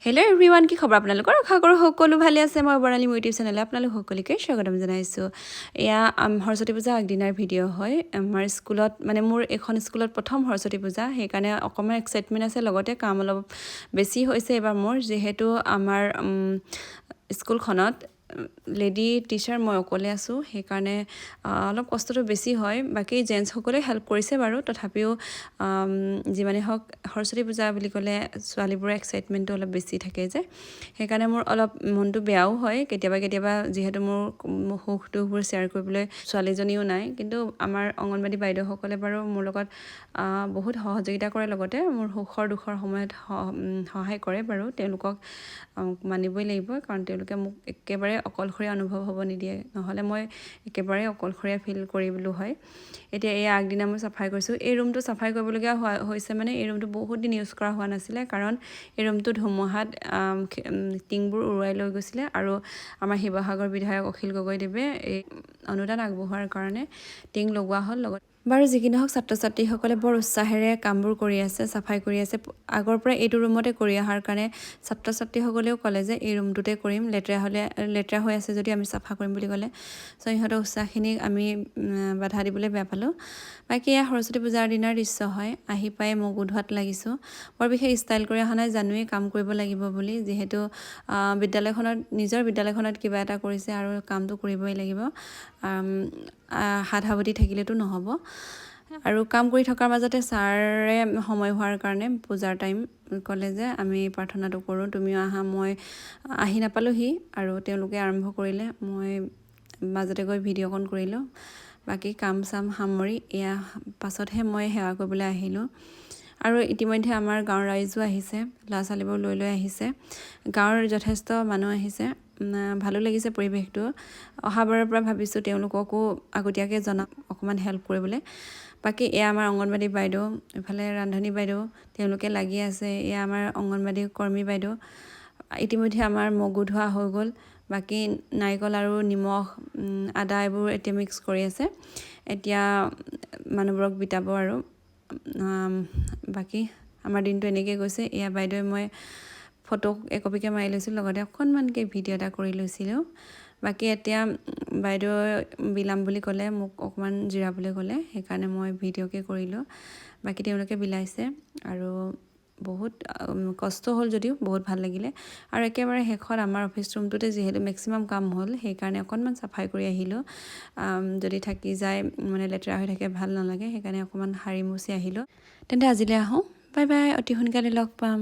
Hello' everyone, কি খবৰ আপোনালোকৰ? আশা কৰোঁ সকলো ভালে আছে। মই বৰ্ণালী মোৰ ইউটিউব চেনেলে আপোনালোক সকলোকে স্বাগতম জনাইছোঁ। এয়া সৰস্বতী পূজা আগদিনাৰ ভিডিঅ' হয়। আমাৰ স্কুলত মানে মোৰ এখন স্কুলত প্ৰথম সৰস্বতী পূজা, সেইকাৰণে অকণমান এক্সাইটমেণ্ট আছে, লগতে কাম অলপ বেছি হৈছে এইবাৰ মোৰ, যিহেতু আমাৰ স্কুলখনত লেডি টিচাৰ মই অকলে আছোঁ, সেইকাৰণে অলপ কষ্টটো বেছি হয়। বাকী জেণ্টছসকলে হেল্প কৰিছে বাৰু, তথাপিও যিমানেই হওক সৰস্বতী পূজা বুলি ক'লে ছোৱালীবোৰৰ এক্সাইটমেণ্টটো অলপ বেছি থাকে যে, সেইকাৰণে মোৰ অলপ মনটো বেয়াও হয় কেতিয়াবা, যিহেতু মোৰ সুখ দুখবোৰ শ্বেয়াৰ কৰিবলৈ ছোৱালীজনীও নাই। কিন্তু আমাৰ অংগনবাড়ী বাইদেউসকলে বাৰু মোৰ লগত বহুত সহযোগিতা কৰে, লগতে মোৰ সুখৰ দুখৰ সময়ত সহায় কৰে বাৰু। তেওঁলোকক মানিবই লাগিব, কাৰণ তেওঁলোকে মোক একেবাৰে অকলশৰীয়া অনুভৱ হ'ব নিদিয়ে, নহ'লে মই একেবাৰে অকলশৰীয়া ফিল কৰিবলৈ হয়। এতিয়া এই আগদিনা মই চাফাই কৰিছোঁ। এই ৰুমটো চাফাই কৰিবলগীয়া হৈছে মানে এই ৰুমটো বহুত দিন ইউজ কৰা হোৱা নাছিলে, কাৰণ এই ৰুমটো ধুমুহাত টিংবোৰ উৰুৱাই লৈ গৈছিলে, আৰু আমাৰ শিৱসাগৰ বিধায়ক অখিল গগৈদেৱে এই অনুদান আগবঢ়োৱাৰ কাৰণে টিং লগোৱা হ'ল। লগত বাৰু যি কি নহওক, ছাত্ৰ ছাত্ৰীসকলে বৰ উৎসাহেৰে কামবোৰ কৰি আছে, চাফাই কৰি আছে। আগৰ পৰা এইটো ৰুমতে কৰি অহাৰ কাৰণে ছাত্ৰ ছাত্ৰীসকলেও ক'লে যে এই ৰুমটোতে কৰিম, লেতেৰা হৈ আছে যদি আমি চাফা কৰিম বুলি ক'লে। চ' সিহঁতৰ উৎসাহখিনিক আমি বাধা দিবলৈ বেয়া পালোঁ। বাকী এয়া সৰস্বতী পূজাৰ দিনাৰ দৃশ্য হয়। আহি পাই মগু ধোৱাত লাগিছোঁ। বৰ বিশেষ ষ্টাইল কৰি অহা নাই, জানোৱেই কাম কৰিব লাগিব বুলি, যিহেতু নিজৰ বিদ্যালয়খনত কিবা এটা কৰিছে আৰু কামটো কৰিবই লাগিব। হাত সাৱটি থাকিলেতো নহ'ব। আৰু কাম কৰি থকাৰ মাজতে ছাৰে সময় হোৱাৰ কাৰণে পূজাৰ টাইম ক'লে যে আমি প্ৰাৰ্থনাটো কৰোঁ, তুমিও আহা। মই আহি নাপালোঁহি আৰু তেওঁলোকে আৰম্ভ কৰিলে। মই মাজতে গৈ ভিডিঅ'কণ কৰিলোঁ। বাকী কাম চাম সামৰি এয়া পাছতহে মই সেৱা কৰিবলৈ আহিলোঁ। আৰু ইতিমধ্যে আমাৰ গাঁৱৰ ৰাইজো আহিছে, ল'ৰা ছোৱালীবোৰ লৈ আহিছে। গাঁৱৰ যথেষ্ট মানুহ আহিছে, ভালো লাগিছে পৰিৱেশটো। অহাবাৰৰ পৰা ভাবিছোঁ তেওঁলোককো আগতীয়াকৈ জনাম, অকণমান হেল্প কৰিবলৈ। বাকী এয়া আমাৰ অংগনবাড়ী বাইদেউ, ইফালে ৰান্ধনী বাইদেউ, তেওঁলোকে লাগি আছে। এয়া আমাৰ অংগনবাড়ী কৰ্মী বাইদেউ। ইতিমধ্যে আমাৰ মগু ধোৱা হৈ গ'ল। বাকী নাৰিকল আৰু নিমখ, আদা এইবোৰ এতিয়া মিক্স কৰি আছে। এতিয়া মানুহবোৰক বিটাব আৰু বাকী আমাৰ দিনটো এনেকৈ গৈছে। এয়া বাইদেৱে মই ফটো একপিকে মাৰি লৈছিলোঁ, লগতে অকণমানকৈ ভিডিঅ' এটা কৰি লৈছিলোঁ। বাকী এতিয়া বাইদেউ বিলাম বুলি ক'লে, মোক অকণমান জিৰাবলৈ ক'লে, সেইকাৰণে মই ভিডিঅ'কে কৰিলোঁ। বাকী তেওঁলোকে বিলাইছে, আৰু বহুত কষ্ট হ'ল যদিও বহুত ভাল লাগিলে। আৰু একেবাৰে শেষত আমাৰ অফিচ ৰুমটোতে যিহেতু মেক্সিমাম কাম হ'ল, সেইকাৰণে অকণমান চাফাই কৰি আহিলোঁ। যদি থাকি যায় মানে লেতেৰা হৈ থাকে ভাল নালাগে, সেইকাৰণে অকণমান সাৰি মুচি আহিলোঁ। তেন্তে আজিলৈ আহোঁ, বাই বাই, অতি সোনকালে লগ পাম।